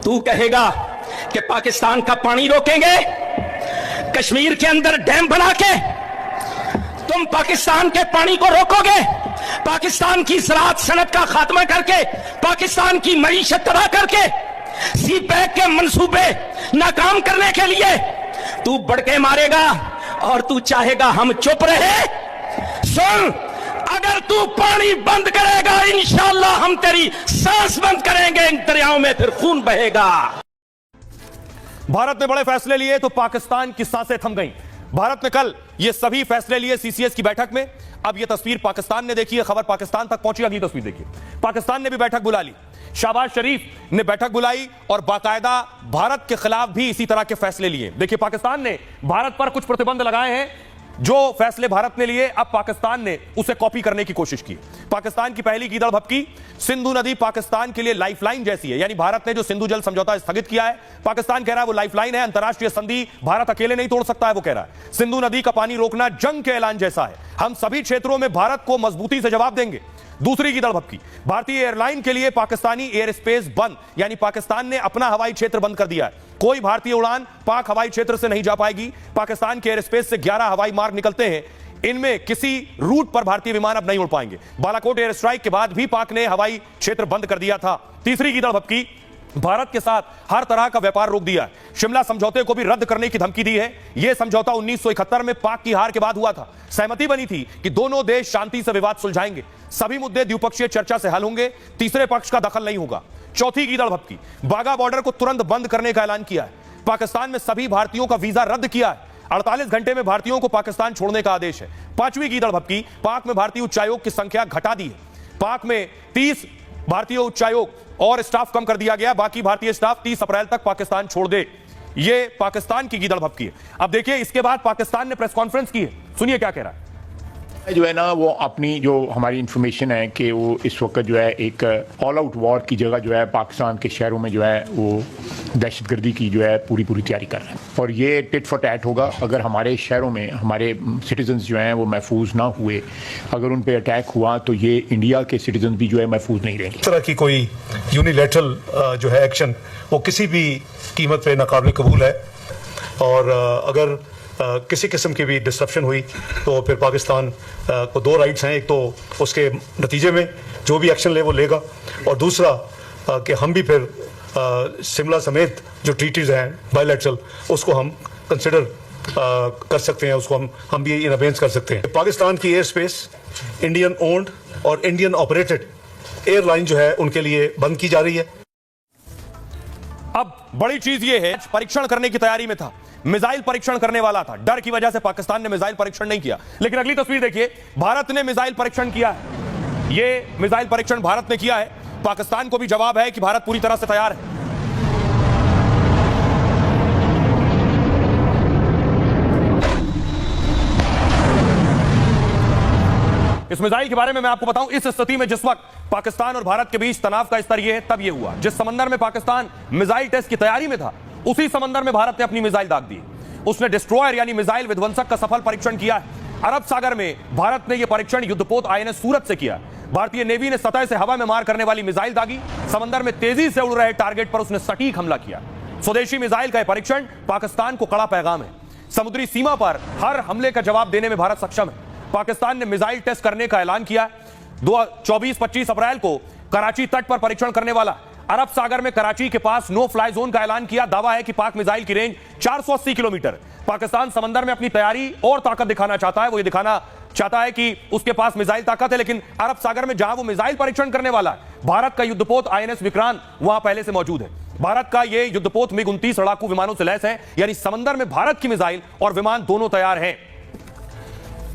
तू कहेगा कि पाकिस्तान का पानी रोकेंगे, कश्मीर के अंदर डैम बना के तुम पाकिस्तान के पानी को रोकोगे, पाकिस्तान की ज़राअत सनत का खात्मा करके, पाकिस्तान की मईशत तबाह करके, सी पैक के मंसूबे नाकाम करने के लिए तू बड़के मारेगा और तू चाहेगा हम चुप रहे। सुन, अगर तू पानी बंद करेगा इंशाअल्लाह हम तेरी सांस बंद करेंगे, इन दरियाओं में फिर खून बहेगा। भारत ने बड़े फैसले लिए तो पाकिस्तान की सांसें थम गईं। भारत ने कल ये सभी फैसले लिए सीसीएस की बैठक में। अब ये तस्वीर पाकिस्तान ने देखी है, खबर पाकिस्तान तक पहुंची। अगली तस्वीर देखिए, पाकिस्तान ने भी बैठक बुला ली। शहबाज शरीफ ने बैठक बुलाई और बाकायदा भारत के खिलाफ भी इसी तरह के फैसले लिए। देखिए, पाकिस्तान ने भारत पर कुछ प्रतिबंध लगाए हैं। जो फैसले भारत ने लिए, अब पाकिस्तान ने उसे कॉपी करने की कोशिश की। पाकिस्तान की पहली कीदड़ भपकी, सिंधु नदी पाकिस्तान के लिए लाइफलाइन जैसी है। यानी भारत ने जो सिंधु जल समझौता स्थगित किया है, पाकिस्तान कह रहा है वो लाइफलाइन है, अंतरराष्ट्रीय संधि भारत अकेले नहीं तोड़ सकता है। वो कह रहा है सिंधु नदी का पानी रोकना जंग के ऐलान जैसा है, हम सभी क्षेत्रों में भारत को मजबूती से जवाब देंगे। दूसरी कीदड़ भपकी, भारतीय एयरलाइन के लिए पाकिस्तानी एयर स्पेस बंद, यानी पाकिस्तान ने अपना हवाई क्षेत्र बंद कर दिया है। कोई भारतीय उड़ान पाक हवाई क्षेत्र से नहीं जा पाएगी। पाकिस्तान के एयर स्पेस से 11 हवाई मार्ग निकलते हैं, इनमें किसी रूट पर भारतीय विमान अब नहीं उड़ पाएंगे। बालाकोट एयर स्ट्राइक के बाद भी पाक ने हवाई क्षेत्र बंद कर दिया था। तीसरी कीदड़ भपकी, भारत के साथ हर तरह का व्यापार रोक दिया है। शिमला समझौते को भी रद्द करने की धमकी दी है। यह समझौता 1971 में पाक की हार के बाद हुआ था। सहमति बनी थी कि दोनों देश शांति से विवाद सुलझाएंगे, सभी मुद्दे द्विपक्षीय चर्चा से हल होंगे, तीसरे पक्ष का दखल नहीं होगा। चौथी कीदड़ भपकी, बाघा बॉर्डर को तुरंत बंद करने का ऐलान किया है। पाकिस्तान में सभी भारतीयों का वीजा रद्द किया है। 48 घंटे में भारतीयों को पाकिस्तान छोड़ने का आदेश है। पांचवी कीदड़ भपकी, पाक में भारतीय उच्चायोग की संख्या घटा दी है। पाक में 30 भारतीय उच्चायोग और स्टाफ कम कर दिया गया, बाकी भारतीय स्टाफ 30 अप्रैल तक पाकिस्तान छोड़ दे। यह पाकिस्तान की कीदड़ भपकी है। अब देखिए, इसके बाद पाकिस्तान ने प्रेस कॉन्फ्रेंस की है, सुनिए क्या कह रहा है। जो है ना, वो अपनी जो हमारी इंफॉर्मेशन है कि वो इस वक्त जो है एक ऑल आउट वॉर की जगह जो है पाकिस्तान के शहरों में जो है वो दहशतगर्दी की जो है पूरी तैयारी कर रहे हैं। और ये टिट फॉर टैट होगा। अगर हमारे शहरों में हमारे सिटीजन्स जो हैं वो महफूज ना हुए, अगर उन पर अटैक हुआ तो ये इंडिया के सिटीजन भी जो है महफूज नहीं रहेंगे। इस तरह की कोई यूनिलैटरल जो है एक्शन वो किसी भी कीमत पे नाकाबिल कबूल है। और अगर किसी किस्म की भी डिस्ट्रप्शन हुई तो फिर पाकिस्तान को दो राइट्स हैं, एक तो उसके नतीजे में जो भी एक्शन ले वो लेगा, और दूसरा कि हम भी फिर शिमला समेत जो ट्रीटीज़ हैं बायलैटरल उसको हम कंसिडर कर सकते हैं, उसको हम भी इन अबेंस कर सकते हैं। पाकिस्तान की एयर स्पेस इंडियन ओन्ड और इंडियन ऑपरेटेड एयरलाइन जो है उनके लिए बंद की जा रही है। अब बड़ी चीज यह है, परीक्षण करने की तैयारी में था, मिसाइल परीक्षण करने वाला था। डर की वजह से पाकिस्तान ने मिसाइल परीक्षण नहीं किया। लेकिन अगली तस्वीर देखिए, भारत ने मिसाइल परीक्षण किया है। यह मिसाइल परीक्षण भारत ने किया है। पाकिस्तान को भी जवाब है कि भारत पूरी तरह से तैयार है। इस मिसाइल के बारे में मैं आपको बताऊं, इस स्थिति में जिस वक्त पाकिस्तान और भारत के बीच तनाव का स्तर यह है, तब यह हुआ। जिस समंदर में पाकिस्तान मिसाइल टेस्ट की तैयारी में था, उसी समंदर में भारत ने अपनी मिसाइल दाग दी। उसने डिस्ट्रॉयर यानी मिसाइल विध्वंसक का सफल परीक्षण किया है। अरब सागर में भारत ने यह परीक्षण युद्धपोत आईएनएस सूरत से किया। भारतीय नेवी ने सतह से हवा में मार करने वाली मिसाइल दागी। समंदर में तेजी से उड़ रहे टारगेट पर उसने सटीक हमला किया। स्वदेशी मिसाइल का यह परीक्षण पाकिस्तान को कड़ा पैगाम है। समुद्री सीमा पर हर हमले का जवाब देने में भारत सक्षम है। पाकिस्तान ने मिसाइल टेस्ट करने का ऐलान किया। 24-25 अप्रैल को कराची तट पर परीक्षण करने वाला। अरब सागर में कराची के पास नो फ्लाई जोन का ऐलान किया। दावा है कि पाक मिसाइल की रेंज 480 किलोमीटर। पाकिस्तान समंदर में अपनी तैयारी और ताकत दिखाना चाहता है। वो ये दिखाना चाहता है कि उसके पास मिसाइल ताकत है, लेकिन अरब सागर में जहां वो मिसाइल परीक्षण करने वाला है, भारत का युद्धपोत आईएनएस विक्रांत वहां पहले से मौजूद है। भारत का ये युद्धपोत मिग 29 लड़ाकू विमानों से लैस है, यानी समंदर में भारत की मिसाइल और विमान दोनों तैयार हैं।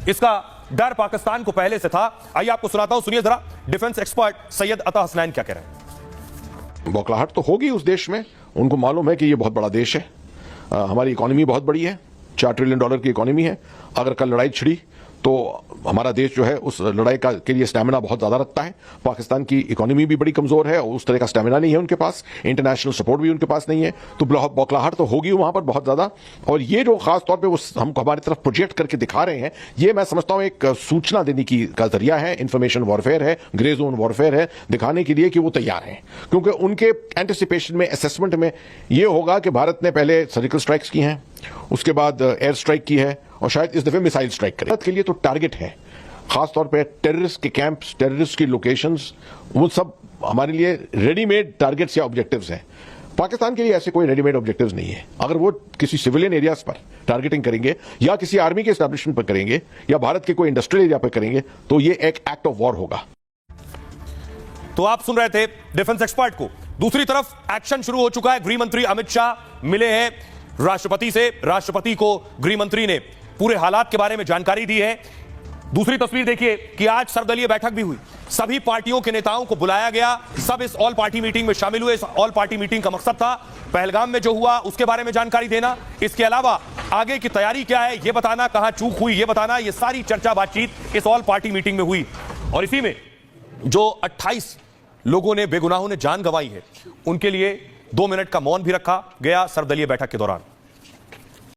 इसका डर पाकिस्तान को पहले से था। आइए आपको सुनाता हूं, सुनिए जरा डिफेंस एक्सपर्ट सैयद अता हसनैन क्या कह रहे हैं। बौखलाहट तो होगी उस देश में। उनको मालूम है कि ये बहुत बड़ा देश है, हमारी इकोनॉमी बहुत बड़ी है, $4 ट्रिलियन की इकोनॉमी है। अगर कल लड़ाई छिड़ी तो हमारा देश जो है उस लड़ाई के लिए स्टैमिना बहुत ज्यादा रखता है। पाकिस्तान की इकोनॉमी भी बड़ी कमजोर है और उस तरह का स्टैमिना नहीं है उनके पास, इंटरनेशनल सपोर्ट भी उनके पास नहीं है, तो बौखलाहट तो होगी वहां पर बहुत ज्यादा। और ये जो खास तौर पे वो हमको हमारी तरफ प्रोजेक्ट करके दिखा रहे हैं, ये मैं समझता हूं एक सूचना देने का जरिया है, इंफॉर्मेशन वॉरफेयर है, ग्रे जोन वॉरफेयर है, दिखाने के लिए कि वो तैयार हैं। क्योंकि उनके एंटिसिपेशन में, असेसमेंट में ये होगा कि भारत ने पहले सर्जिकल स्ट्राइक्स की हैं, उसके बाद एयर स्ट्राइक की है और शायद इस दफे मिसाइल स्ट्राइक करें। भारत के लिए तो टारगेट है, खासतौर पे टेररिस्ट के कैंप्स, टेररिस्ट की लोकेशंस, वो सब हमारे लिए रेडीमेड टारगेट्स या ऑब्जेक्टिव्स हैं। पाकिस्तान के लिए ऐसे कोई रेडीमेड ऑब्जेक्टिव्स नहीं है। अगर वो किसी सिविलियन एरियाज पर टारगेटिंग करेंगे या किसी आर्मी के एस्टैब्लिशमेंट पर करेंगे या भारत के कोई इंडस्ट्रियल एरिया पर करेंगे तो ये एक एक्ट ऑफ वॉर होगा। तो आप सुन रहे थे डिफेंस एक्सपर्ट को। दूसरी तरफ एक्शन शुरू हो चुका है। गृह मंत्री अमित शाह मिले हैं राष्ट्रपति से। राष्ट्रपति को गृह मंत्री ने पूरे हालात के बारे में जानकारी दी है। दूसरी तस्वीर देखिए कि आज सर्वदलीय बैठक भी हुई, सभी पार्टियों के नेताओं को बुलाया गया, सब इस ऑल पार्टी मीटिंग में शामिल हुए। इस ऑल पार्टी मीटिंग का मकसद था पहलगाम में जो हुआ उसके बारे में जानकारी देना, इसके अलावा आगे की तैयारी क्या है ये बताना, कहां चूक हुई ये बताना, ये सारी चर्चा बातचीत इस ऑल पार्टी मीटिंग में हुई। और इसी में जो 28 लोगों ने, बेगुनाहों ने जान गंवाई है, उनके लिए 2 मिनट का मौन भी रखा गया सर्वदलीय बैठक के दौरान।